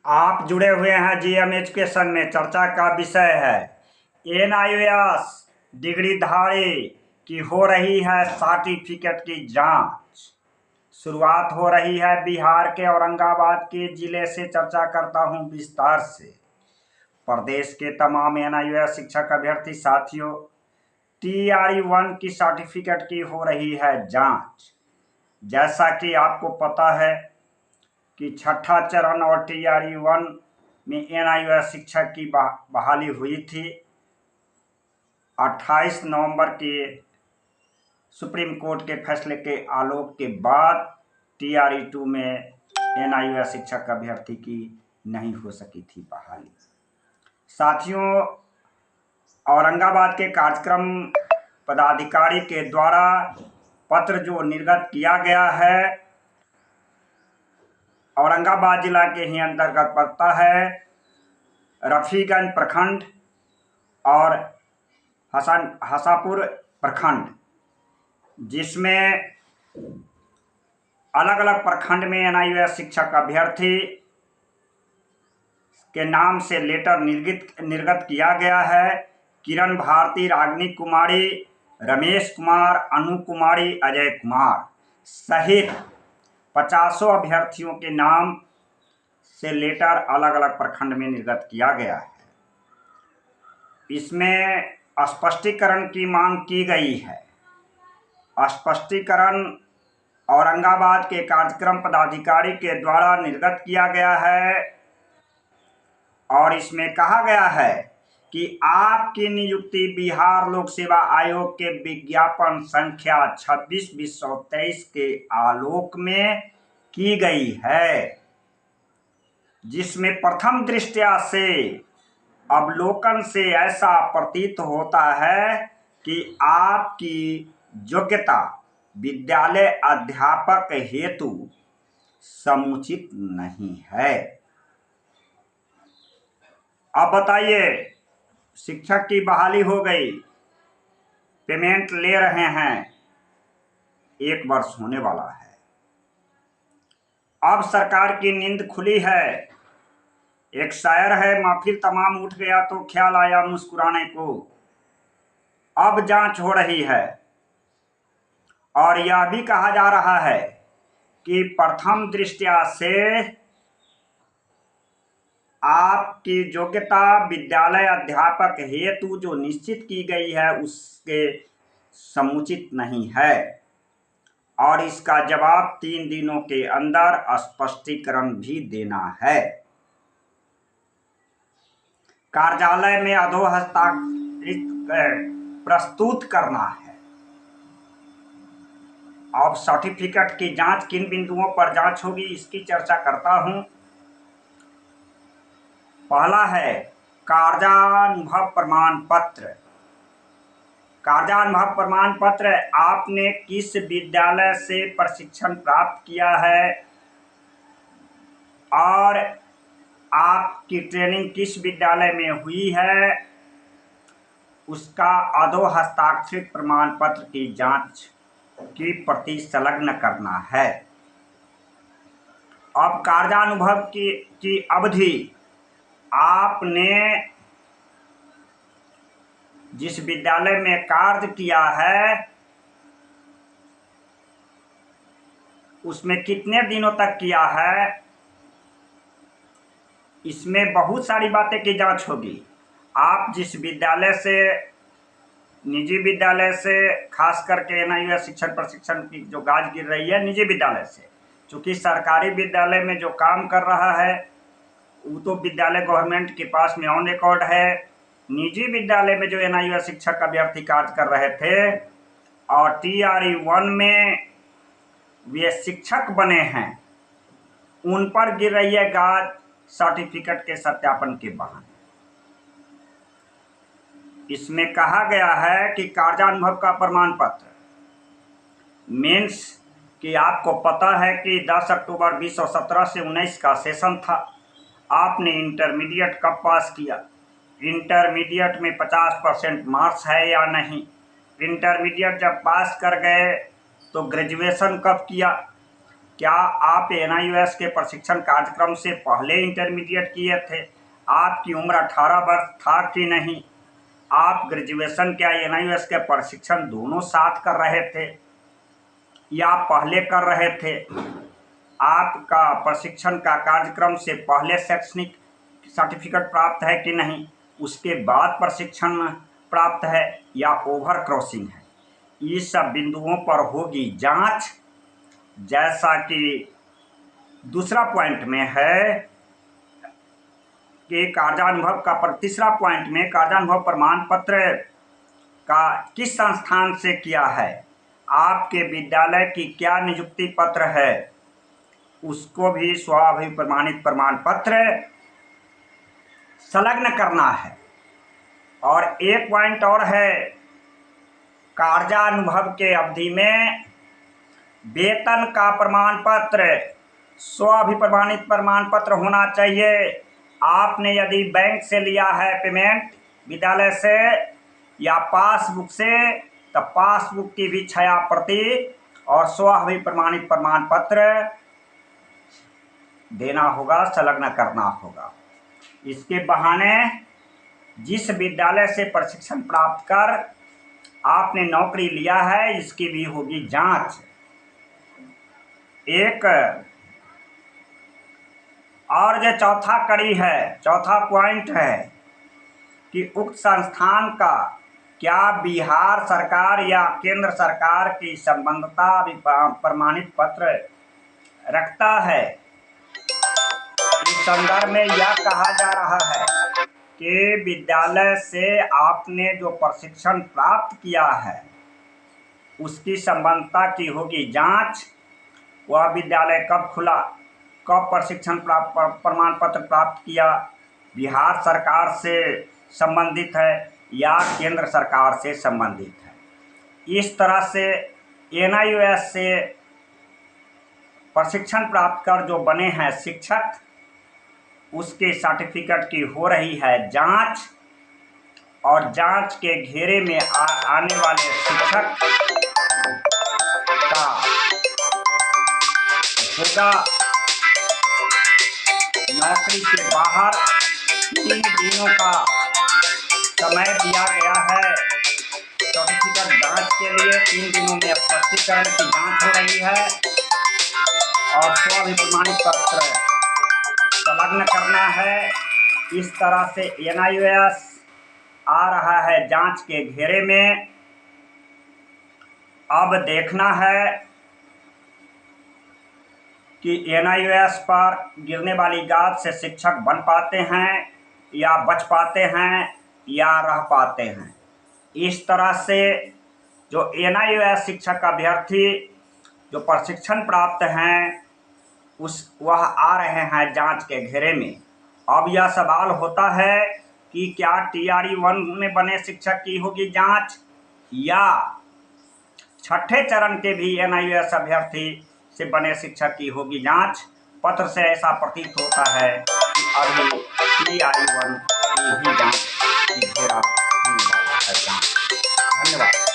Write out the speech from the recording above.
आप जुड़े हुए हैं जीएम एजुकेशन में। चर्चा का विषय है एनआईओएस डिग्रीधारी की हो रही है सर्टिफिकेट की जांच। शुरुआत हो रही है बिहार के औरंगाबाद के जिले से। चर्चा करता हूं विस्तार से। प्रदेश के तमाम एनआईओएस शिक्षक अभ्यर्थी साथियों, TRE-1 की सर्टिफिकेट की हो रही है जांच। जैसा कि आपको पता है कि छठा चरण और TRE-1 में एनआईओएस शिक्षक की बहाली हुई थी। 28 नवंबर के सुप्रीम कोर्ट के फैसले के आलोक के बाद TRE-2 में एनआईओएस शिक्षक अभ्यर्थी की नहीं हो सकी थी बहाली। साथियों, औरंगाबाद के कार्यक्रम पदाधिकारी के द्वारा पत्र जो निर्गत किया गया है, औरंगाबाद जिला के ही अंतर्गत पड़ता है। रफीगंज प्रखंड और हसापुर प्रखंड, जिसमें अलग अलग प्रखंड में एनआईओएस शिक्षक अभ्यर्थी के नाम से लेटर निर्गत किया गया है। किरण भारती, रागिनी कुमारी, रमेश कुमार, अनु कुमारी, अजय कुमार सहित 50 अभ्यर्थियों के नाम से लेटर अलग अलग प्रखंड में निर्गत किया गया है। इसमें स्पष्टीकरण की मांग की गई है। स्पष्टीकरण औरंगाबाद के कार्यक्रम पदाधिकारी के द्वारा निर्गत किया गया है और इसमें कहा गया है कि आपकी नियुक्ति बिहार लोक सेवा आयोग के विज्ञापन संख्या 26/2023 के आलोक में की गई है, जिसमें प्रथम दृष्टया से अवलोकन से ऐसा प्रतीत होता है कि आपकी योग्यता विद्यालय अध्यापक हेतु समुचित नहीं है। अब बताइए, शिक्षक की बहाली हो गई, पेमेंट ले रहे हैं, 1 वर्ष होने वाला है। अब सरकार की नींद खुली है। एक शायर है, महफिल तमाम उठ गया तो ख्याल आया मुस्कुराने को। अब जांच हो रही है और यह भी कहा जा रहा है कि प्रथम दृष्टया से आपकी योग्यता विद्यालय अध्यापक हेतु जो निश्चित की गई है उसके समुचित नहीं है और इसका जवाब 3 दिनों के अंदर स्पष्टीकरण भी देना है। कार्यालय में अधोहस्ताक्षरित प्रस्तुत करना है। अब सर्टिफिकेट की जांच किन बिंदुओं पर जांच होगी, इसकी चर्चा करता हूं। पहला है कार्यानुभव प्रमाण पत्र। कार्यानुभव प्रमाण पत्र, आपने किस विद्यालय से प्रशिक्षण प्राप्त किया है और आपकी ट्रेनिंग किस विद्यालय में हुई है, उसका अधोहस्ताक्षरित प्रमाण पत्र की जांच की प्रति संलग्न करना है। अब कार्यानुभव की अवधि, आपने जिस विद्यालय में कार्य किया है उसमें कितने दिनों तक किया है, इसमें बहुत सारी बातें की जांच होगी। आप जिस विद्यालय से, निजी विद्यालय से, खास करके एनआईओएस शिक्षक प्रशिक्षण की जो गाज गिर रही है निजी विद्यालय से, चूंकि सरकारी विद्यालय में जो काम कर रहा है वो तो विद्यालय गवर्नमेंट के पास में ऑन रिकॉर्ड है। निजी विद्यालय में जो एनआईओएस शिक्षक अभ्यर्थी कार्य कर रहे थे और TRE-1 में वे शिक्षक बने हैं, उन पर गिर रही है गाज सर्टिफिकेट के सत्यापन के बहाने। इसमें कहा गया है कि कार्यानुभव का प्रमाण पत्र मेंस कि आपको पता है कि 10 अक्टूबर 2017 से 19 का सेशन था। आपने इंटरमीडिएट कब पास किया, इंटरमीडिएट में 50% मार्क्स है या नहीं, इंटरमीडिएट जब पास कर गए तो ग्रेजुएशन कब किया, क्या आप NIOS के प्रशिक्षण कार्यक्रम से पहले इंटरमीडिएट किए थे? आपकी उम्र 18 वर्ष था कि नहीं? आप ग्रेजुएशन क्या NIOS के प्रशिक्षण दोनों साथ कर रहे थे या पहले कर रहे थे? आपका प्रशिक्षण का कार्यक्रम से पहले शैक्षणिक सर्टिफिकेट प्राप्त है कि नहीं? उसके बाद प्रशिक्षण प्राप्त है या ओवर क्रॉसिंग है? इस सब बिंदुओं पर होगी जांच। जैसा कि दूसरा पॉइंट में है कि कार्यानुभव का तीसरा पॉइंट में कार्यानुभव प्रमाण पत्र का किस संस्थान से किया है, आपके विद्यालय की क्या नियुक्ति पत्र है, उसको भी स्वाभिप्रमाणित प्रमाण पत्र संलग्न करना है। और एक पॉइंट और है, कार्यानुभव के अवधि में वेतन का प्रमाण पत्र स्वाभिप्रमाणित प्रमाण पत्र होना चाहिए। आपने यदि बैंक से लिया है पेमेंट विद्यालय से या पासबुक से, तो पासबुक की भी छाया प्रति और स्वाभिप्रमाणित प्रमाण पत्र देना होगा, संलग्न करना होगा। इसके बहाने जिस विद्यालय से प्रशिक्षण प्राप्त कर आपने नौकरी लिया है, इसकी भी होगी जांच। एक और जो चौथा कड़ी है, चौथा पॉइंट है कि उक्त संस्थान का क्या बिहार सरकार या केंद्र सरकार की संबद्धता प्रमाणित पत्र रखता है। इस संदर्भ में यह कहा जा रहा है कि विद्यालय से आपने जो प्रशिक्षण प्राप्त किया है उसकी संबद्धता की होगी जांच। वह विद्यालय कब खुला, कब प्रशिक्षण प्रमाण पत्र प्राप्त किया, बिहार सरकार से संबंधित है या केंद्र सरकार से संबंधित है। इस तरह से NIOS से प्रशिक्षण प्राप्त कर जो बने हैं शिक्षक, उसके सर्टिफिकेट की हो रही है जांच। और जांच के घेरे में आने वाले शिक्षक का होगा नौकरी के बाहर 3 दिनों का समय दिया गया है सर्टिफिकेट जांच के लिए। 3 दिनों में स्पष्टीकरण की जांच हो रही है और स्वाभिप्रमाणित पत्र संलग्न करना है। इस तरह से NIOS आ रहा है जांच के घेरे में। अब देखना है कि NIOS पर गिरने वाली गाज से शिक्षक बन पाते हैं या बच पाते हैं या रह पाते हैं। इस तरह से जो NIOS शिक्षक अभ्यर्थी जो प्रशिक्षण प्राप्त हैं वह आ रहे हैं जांच के घेरे में। अब यह सवाल होता है कि क्या TRE 1 में बने शिक्षक की होगी जांच या छठे चरण के भी NIOS अभ्यर्थी से बने शिक्षक की होगी जांच। पत्र से ऐसा प्रतीत होता है कि अभी TRE 1 की ही जांच की घेरा होने वाला है। धन्यवाद।